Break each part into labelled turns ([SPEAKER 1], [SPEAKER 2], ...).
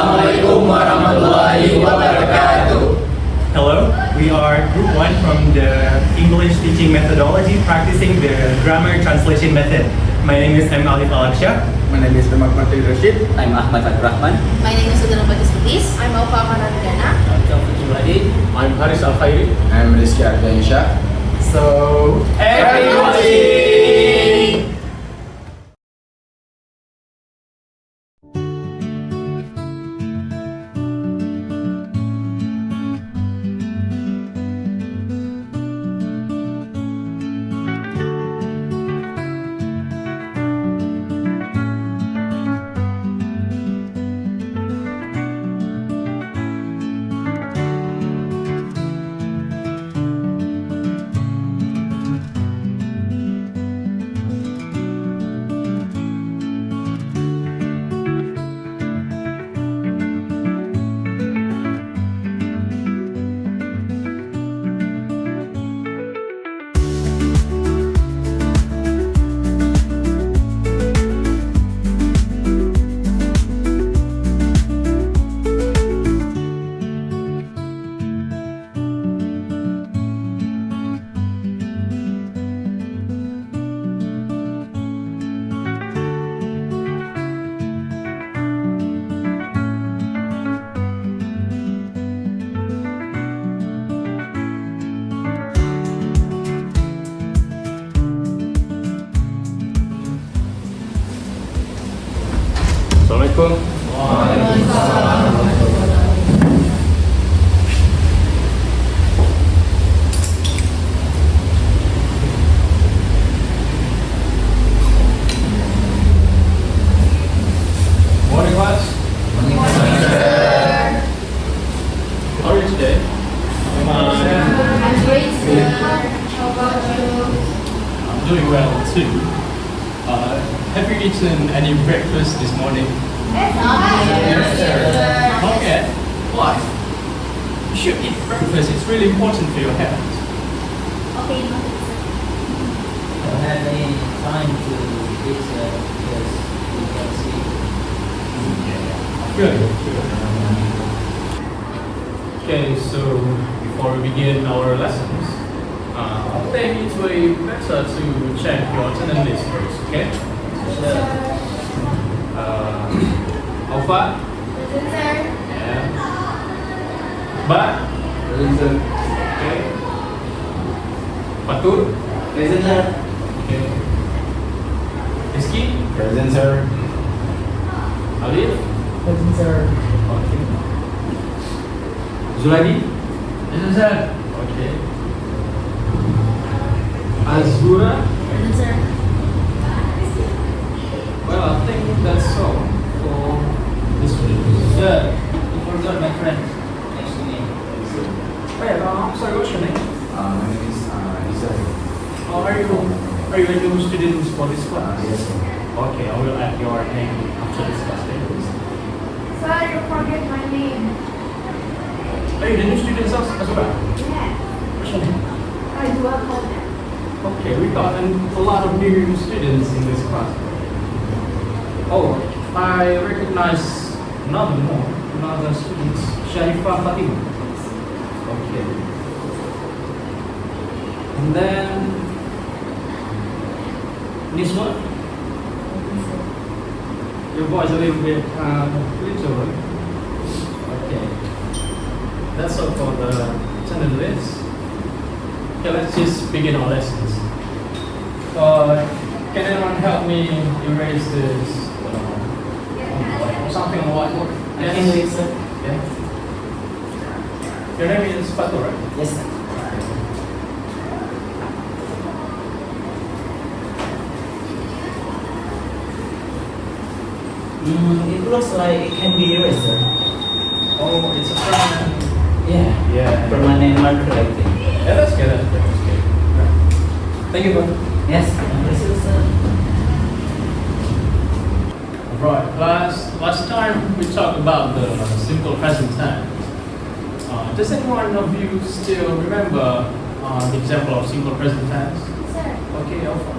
[SPEAKER 1] Assalamualaikum warahmatullahi wabarakatuh.
[SPEAKER 2] Hello, we are Group 1 from the English teaching methodology practicing the grammar translation method. My name is M. Alif Alaksha.
[SPEAKER 3] My name is Demak Mati Rashid.
[SPEAKER 4] I'm Ahmad Rahman.
[SPEAKER 5] My name is Sudana Batis Butis. I'm Alfa Manandana.
[SPEAKER 4] I'm Taufik Juradi.
[SPEAKER 1] I'm Haris Al Khairi.
[SPEAKER 3] I'm Rizky Ardiansyah. So,
[SPEAKER 1] Everybody! Assalamualaikum. Morning, class. How are you today?
[SPEAKER 5] I'm great, sir. How about you?
[SPEAKER 6] I'm doing well too. Have you eaten any breakfast this morning?
[SPEAKER 5] Yes, sir.
[SPEAKER 6] Not yet. Why? You should eat breakfast. It's really important for your health.
[SPEAKER 5] Okay, noted, sir.
[SPEAKER 4] Don't have any time to eat because we can see.
[SPEAKER 6] Good. Okay, so before we begin our lessons, I think it will be better to check your attendance list first. Okay? Alpha.
[SPEAKER 5] Present, sir.
[SPEAKER 6] Yeah. Ba.
[SPEAKER 3] present sir.
[SPEAKER 6] Okay. Fatur.
[SPEAKER 3] Present sir.
[SPEAKER 6] Okay. Rizky.
[SPEAKER 3] Present sir.
[SPEAKER 6] Alif.
[SPEAKER 4] Present sir.
[SPEAKER 6] Okay. Zuladi.
[SPEAKER 4] Present sir.
[SPEAKER 6] Okay. Azura.
[SPEAKER 5] Present, sir.
[SPEAKER 6] Well, I think that's all for this week.
[SPEAKER 4] Sir, you forgot my friend next to me.
[SPEAKER 6] Wait, sorry, what's your name?
[SPEAKER 3] My name is Izal.
[SPEAKER 6] Are you a new student for this class?
[SPEAKER 3] Yes sir.
[SPEAKER 6] Okay, I will add your name after this class.
[SPEAKER 5] Sir, you forget my name.
[SPEAKER 6] Are you the new student as well?
[SPEAKER 5] Yes.
[SPEAKER 6] What's your name?
[SPEAKER 5] I do a comment.
[SPEAKER 6] Okay, we got a lot of new students in this class. Oh, I recognize another student, Sharifah Fatima. Okay. And then Niswa, your voice a little bit little. Okay. That's all for the attendance list. Okay, let's just begin our lessons. Can anyone help me erase this? Something on the whiteboard?
[SPEAKER 4] I can do it, sir.
[SPEAKER 6] Yeah. Your name is Fatur, right?
[SPEAKER 4] Yes, sir. It looks like it can be erased, sir.
[SPEAKER 6] Oh, it's a permanent.
[SPEAKER 4] Yeah.
[SPEAKER 6] Yeah.
[SPEAKER 4] Permanent marker, I think.
[SPEAKER 6] Yeah, that's good. That's good. That's good. Right. Thank you, Fatur.
[SPEAKER 4] Yes. Yes, sir.
[SPEAKER 6] Right, last time we talked about the simple present tense. Does anyone of you still remember the example of simple present tense?
[SPEAKER 5] Sir,
[SPEAKER 6] Okay, Alpha.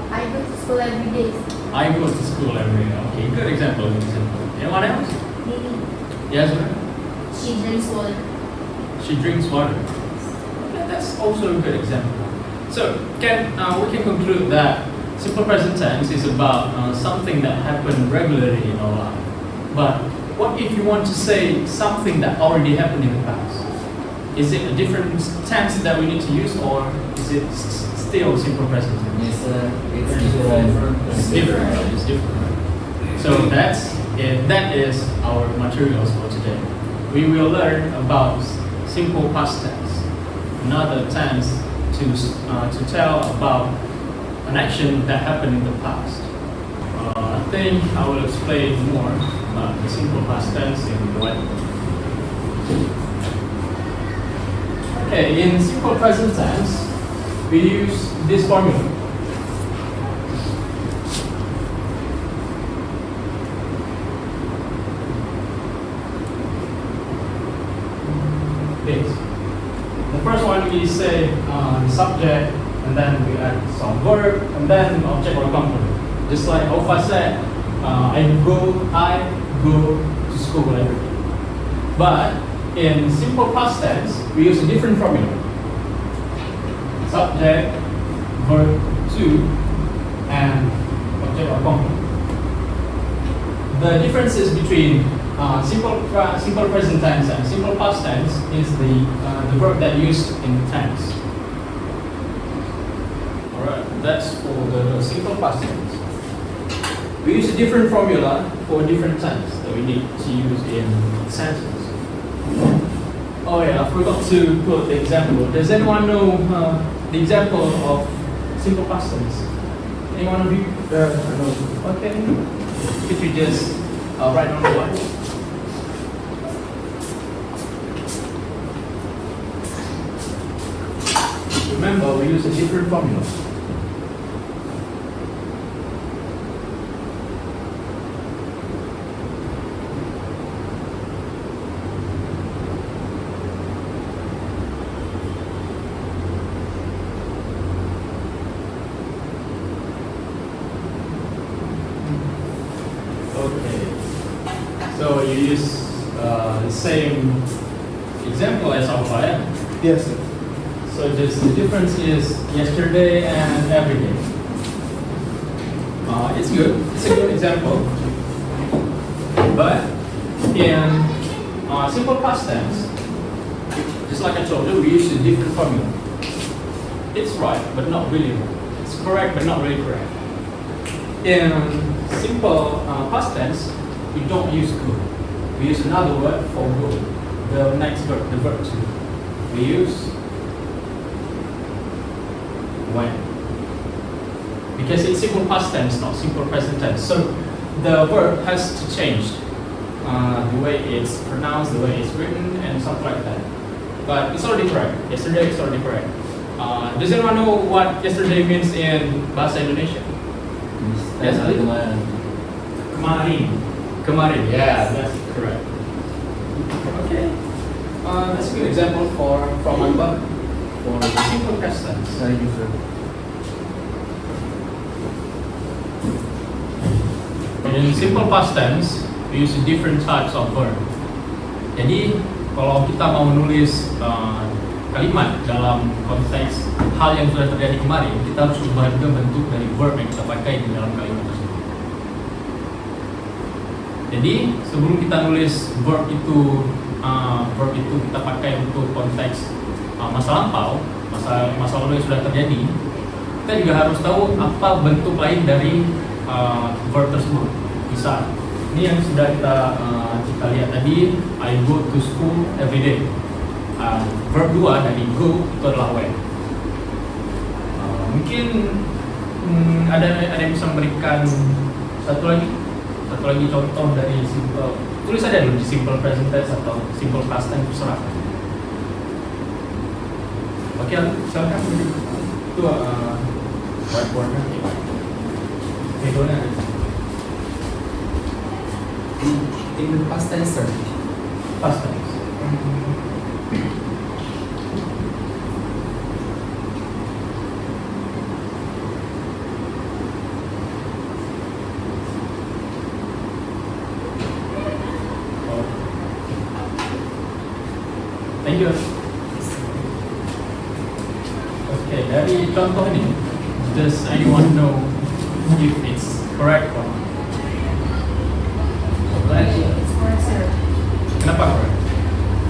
[SPEAKER 5] I go to school every day.
[SPEAKER 6] I go to school every day. Okay, good example. Good example. Anyone else?
[SPEAKER 5] Maybe.
[SPEAKER 6] Yasmin?
[SPEAKER 5] She drinks water.
[SPEAKER 6] She drinks water. Okay, that's also a good example. So we can conclude that simple present tense is about something that happened regularly in our life. But what if you want to say something that already happened in the past? Is it a different tense that we need to use, or is it still simple present tense?
[SPEAKER 4] It's different.
[SPEAKER 6] It's different. It's different. So that is our materials for today. We will learn about simple past tense, another tense to tell about an action that happened in the past. I think I will explain more about the simple past tense in what. Okay, in simple present tense, we use this formula. This. The first one we say the subject, and then we add some verb, and then object or complement. Just like Ofa said, I go to school every day. But in simple past tense, we use a different formula. Subject, verb to, and object or complement. The differences between simple present tense and simple past tense is the verb that used in the tense. Alright, that's for the simple past tense. We use a different formula for different tense that we need to use in sentences. Oh yeah, I forgot to put the example. Does anyone know the example of simple past tense? Any one of you? Okay. Could you just write on the board? Remember, we use a different formula. Okay. So you use the same example as our client.
[SPEAKER 2] Yes, sir.
[SPEAKER 6] So just the difference is yesterday and every day. It's good. It's a good example. But in simple past tense, just like I told you, we use a different formula. It's right, but not really right. It's correct, but not really correct. In simple past tense, we don't use go. We use another word for go. The next verb, the verb to. We use when, because it's simple past tense, not simple present tense. So the verb has to change the way it's pronounced, the way it's written, and something like that. But it's already correct. Yesterday is already correct. Does anyone know what yesterday means in Bahasa Indonesia? Yes, Ali? Kemarin. Yeah, that's correct. Okay. That's a good example from Anbab for simple past tense.
[SPEAKER 3] Thank you, sir.
[SPEAKER 6] In simple past tense, we use different types of verb. Jadi, kalau kita mau nulis kalimat dalam konteks hal yang sudah terjadi kemarin, kita harus ubah juga bentuk dari verb yang kita pakai di dalam kalimat tersebut. Jadi, sebelum kita nulis verb itu kita pakai untuk konteks masa lampau, masa lalu yang sudah terjadi, kita juga harus tahu apa bentuk lain dari verb tersebut. Misal, ini yang sudah kita lihat tadi, I go to school every day. Verb 2 dari go itu adalah when. Mungkin ada yang bisa memberikan satu lagi contoh dari simple. Tulis saja dulu di simple present tense atau simple past tense, terserah. Oke, silakan. Itu whiteboardnya. Videonya ada.
[SPEAKER 3] In past tense, sir.
[SPEAKER 6] Past tense. Lanjut. Oke, dari contoh ini, does anyone know if it's correct or not?
[SPEAKER 4] Correct, sir.
[SPEAKER 5] It's correct, sir.
[SPEAKER 6] Kenapa correct?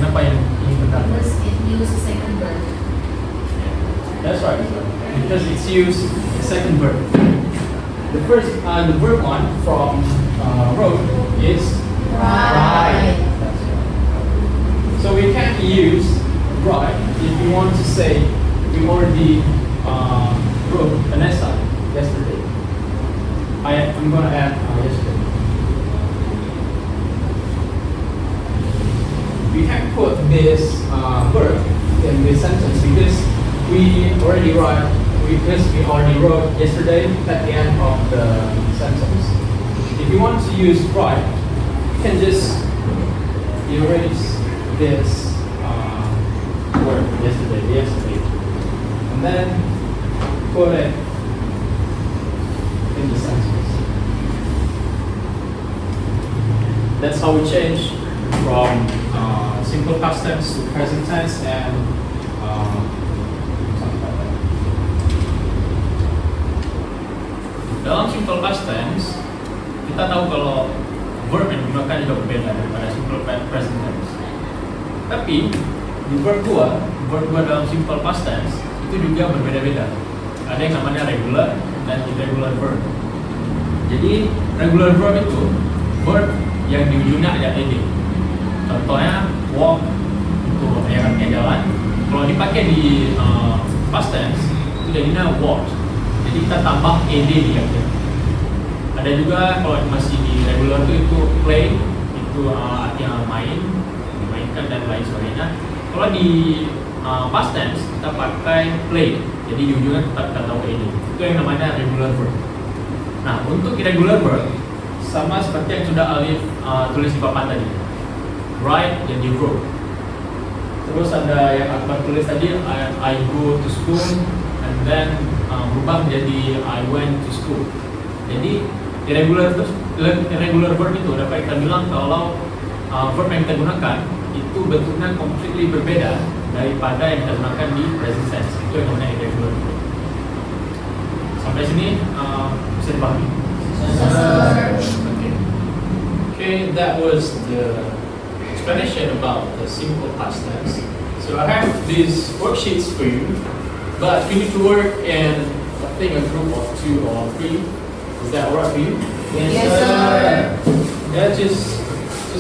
[SPEAKER 6] Kenapa yang ini benar?
[SPEAKER 5] Because it uses second verb.
[SPEAKER 6] That's right, sir. Because it's used the second verb. The verb one from wrote is
[SPEAKER 5] Right.
[SPEAKER 6] That's right. So we can use right if we want to say we already wrote Vanessa yesterday. I'm gonna add yesterday. We can put this verb in this sentence because we already wrote yesterday at the end of the sentence. If you want to use right, you can just erase this word yesterday, and then put it in the sentence. That's how we change from simple past tense to present tense and something like that. Dalam simple past tense, kita tahu kalau verb yang digunakan juga berbeda daripada simple present tense. Tapi di verb 2 dalam simple past tense itu juga berbeda-beda. Ada yang namanya regular dan irregular verb. Jadi regular verb itu verb yang di ujungnya ada ed. Contohnya walk itu yang artinya jalan. Kalau dipakai di past tense itu jadinya walked. Jadi kita tambah ed di akhir. Ada juga kalau masih di regular itu play, itu artinya main, dimainkan dan lain sebagainya. Kalau di past tense kita pakai play, jadi di ujungnya tetap kita tahu ed. Itu yang namanya regular verb. Nah, untuk irregular verb sama seperti yang sudah Alif tulis di papan tadi. Write dan you wrote. Terus ada yang Akbar tulis tadi, I go to school, and then berubah menjadi I went to school. Jadi irregular verb itu dapat kita bilang kalau verb yang kita gunakan itu bentuknya completely berbeda daripada yang kita gunakan di present tense. Itu yang namanya irregular verb. Sampai sini bisa dipahami? Okay, that was the explanation about the simple past tense. So I have these worksheets for you, but you need to work in I think a group of 2 or 3. Is that alright for you?
[SPEAKER 5] Yes, sir.
[SPEAKER 6] Yeah, just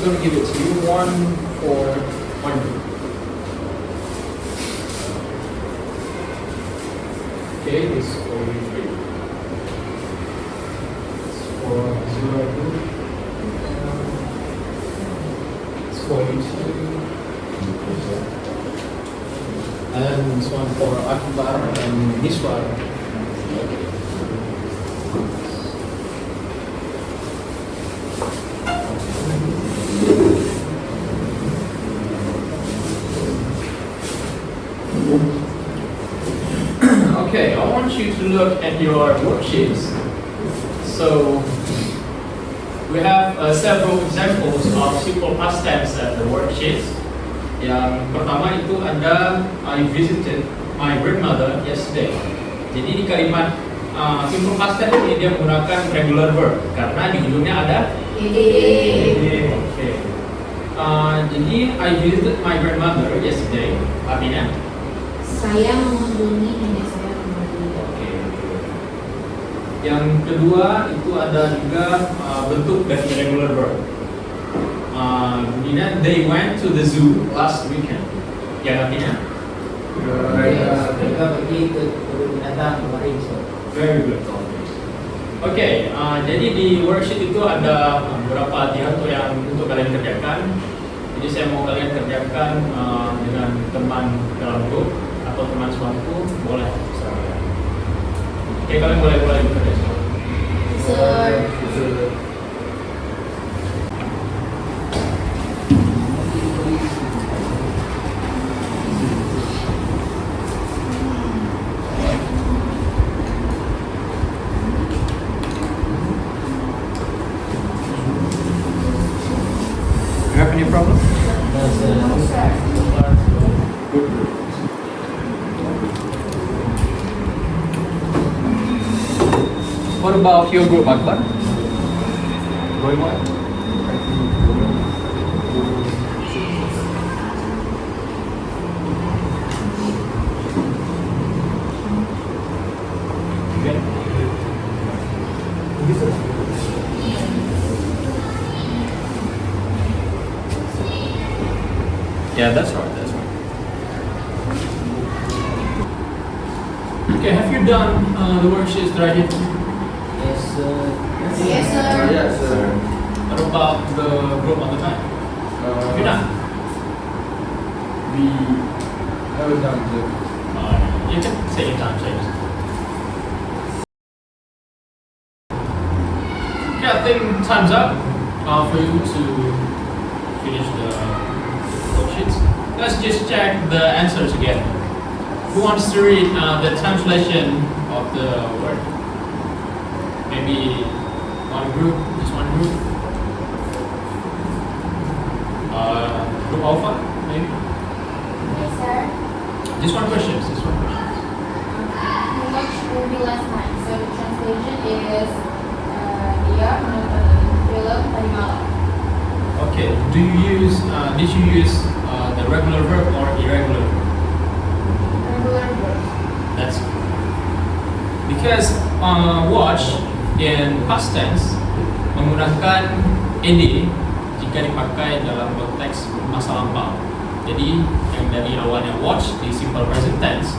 [SPEAKER 6] gonna give it to you, 1 for 1 group. Okay, this is for you 3. It's for 0 group. It's for you 2. And this one for Akbar and Niswar. Okay, I want you to look at your worksheets. So we have several examples of simple past tense at the worksheets. Yang pertama itu ada I visited my grandmother yesterday. Jadi di kalimat simple past tense ini dia menggunakan regular verb karena di ujungnya ada
[SPEAKER 5] Ed.
[SPEAKER 6] Okay. Jadi I visited my grandmother yesterday. Artinya
[SPEAKER 5] Saya mengunjungi nenek saya kembali.
[SPEAKER 6] Oke. Yang kedua itu ada juga bentuk dari irregular verb. Bunyinya they went to the zoo last weekend. Yang artinya
[SPEAKER 4] Mereka pergi ke kebun binatang kemarin, sir.
[SPEAKER 6] very good. Oke, jadi di worksheet itu ada beberapa latihan untuk kalian kerjakan. Jadi saya mau kalian kerjakan dengan teman dalam grup atau teman sebangku, boleh. Oke, kalian boleh bekerja sama.
[SPEAKER 5] Sir.
[SPEAKER 2] You have any problem?
[SPEAKER 4] No, sir.
[SPEAKER 1] Good group.
[SPEAKER 6] What about your group, Akbar? Going well? Okay. Yeah, that's right. That's right. Okay, have you done the worksheets that I did?
[SPEAKER 4] Yes,
[SPEAKER 5] Yes, sir.
[SPEAKER 1] Yes, sir.
[SPEAKER 6] What about the group on the time? Have you done?
[SPEAKER 3] We haven't done the
[SPEAKER 6] You can take your time, say it. Okay, I think time's up for you to finish the worksheets. Let's just check the answers again. Who wants to read the translation of the word? Maybe one group, just one group. Group Alpha, maybe?
[SPEAKER 5] Yes, sir.
[SPEAKER 6] Just one question, just one question.
[SPEAKER 5] We watched movie last night, so the translation is dia menonton film tadi malam.
[SPEAKER 6] Okay, did you use the regular verb or irregular verb?
[SPEAKER 5] Regular verb.
[SPEAKER 6] That's because watch in past tense menggunakan ed jika dipakai dalam konteks masa lampau. Jadi yang dari awalnya watch di simple present tense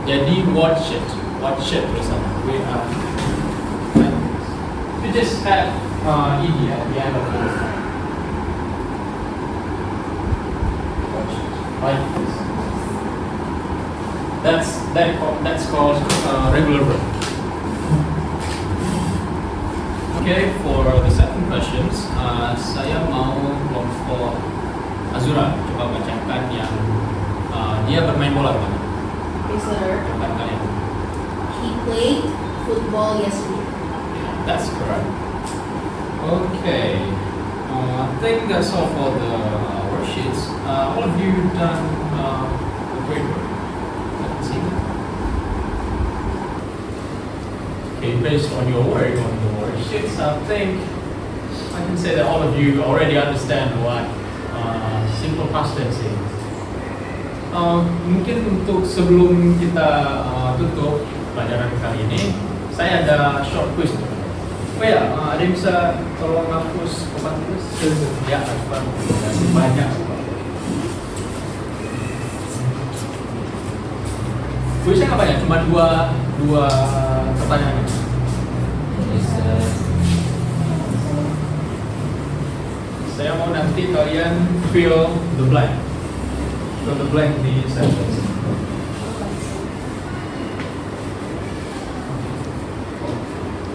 [SPEAKER 6] jadi watch it tulisannya. You just have ed at the end of the word. Watch it like this. That's called regular verb. Okay, for the second questions, saya mau kelompok Azura coba bacakan yang dia bermain bola mana?
[SPEAKER 5] Yes, sir.
[SPEAKER 6] Tempat kalian.
[SPEAKER 5] He played football yesterday.
[SPEAKER 6] That's correct. Okay, I think that's all for the worksheets. All of you done a great work. I can see that. Okay, based on your work on the worksheets, I think I can say that all of you already understand what simple past tense is. Mungkin untuk sebelum kita tutup pelajaran kali ini, saya ada short quiz. Oh ya, ada yang bisa tolong hapus papan tulis? Ya, Akbar. Banyak. Kuisnya nggak banyak, cuma dua pertanyaan. Saya mau nanti kalian fill the blank di sentence.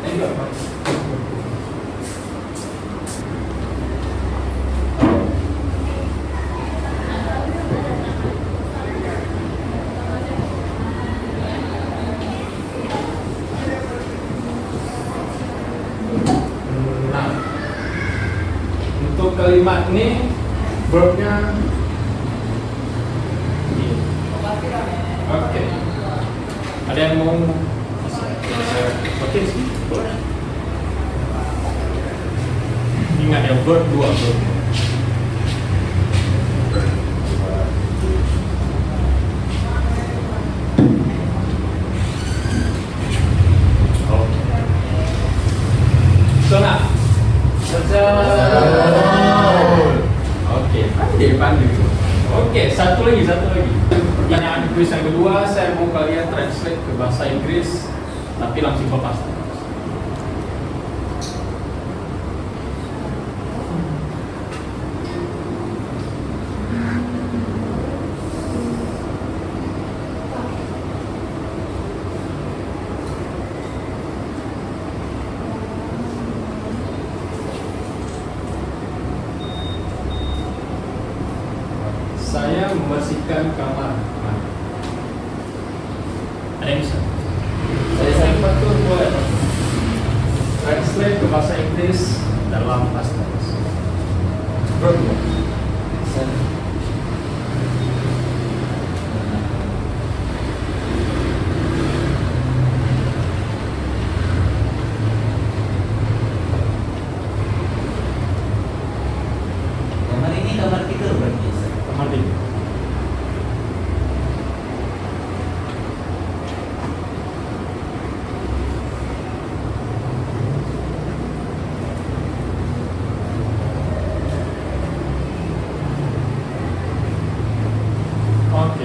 [SPEAKER 6] Thank you. Nah, untuk kalimat ini verbnya oke. Ada yang mau oke sih, boleh. Ingat ya, verb 2 verb. Semangat. Oke, pandai. Oke, satu lagi. Pertanyaan kuis yang kedua, saya mau kalian translate ke bahasa Inggris, tapi langsung ke past tense. Saya membersihkan kamar. Ada yang bisa? Saya betul boleh. Translate ke bahasa Inggris dalam past tense. Verb 2.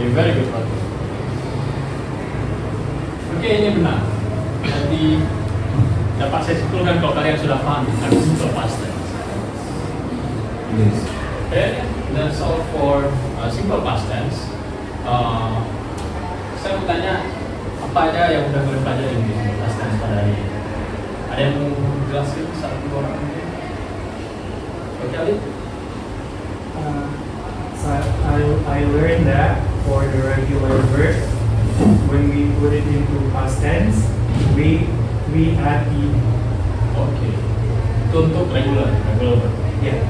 [SPEAKER 6] Okay, very good. Oke, ini benar. Jadi dapat saya simpulkan kalau kalian sudah paham tentang simple past tense.
[SPEAKER 3] Yes.
[SPEAKER 6] Okay, that's all for simple past tense. Saya mau tanya apa aja yang udah kalian pelajari di simple past tense pada hari ini? Ada yang mau jelasin satu dua orang mungkin? Oke, Ali?
[SPEAKER 2] So I learned that for the regular verb, when we put it into past tense, we add the
[SPEAKER 6] Oke. Itu untuk regular verb.
[SPEAKER 2] yeah.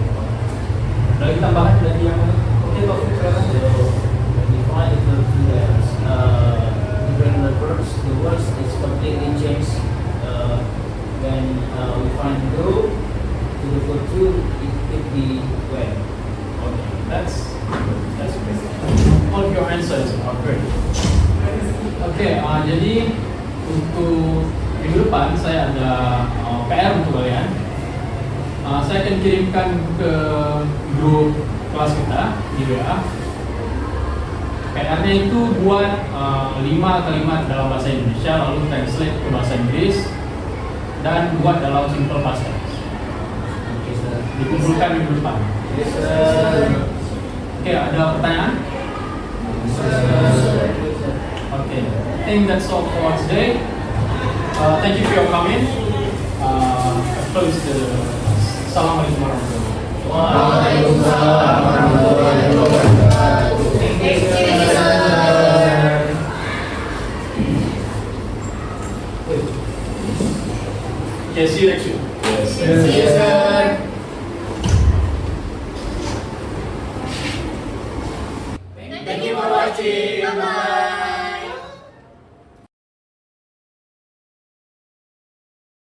[SPEAKER 6] Ada lagi tambahan dari yang mana? Oke, Taufik, silakan.
[SPEAKER 4] So when we find the verb to that irregular verbs, the words is completely changed. When we find go to the verb to, it could be when.
[SPEAKER 6] Okay, that's great. All of your answers are great. Oke, jadi untuk minggu depan saya ada PR untuk kalian. Saya akan kirimkan ke grup kelas kita di WA. PR-nya itu buat 5 kalimat dalam bahasa Indonesia lalu translate ke bahasa Inggris dan buat dalam simple past tense.
[SPEAKER 4] Okay, sir.
[SPEAKER 6] Dikumpulkan minggu depan.
[SPEAKER 4] Yes, sir.
[SPEAKER 6] Oke, ada pertanyaan? Okay, I think that's all for today. Thank you for your comment. I close the Assalamualaikum warahmatullahi wabarakatuh.
[SPEAKER 3] Waalaikumsalam warahmatullahi wabarakatuh.
[SPEAKER 6] Okay, see you next week.
[SPEAKER 3] Yes, sir.
[SPEAKER 5] Thank you for watching. Bye bye.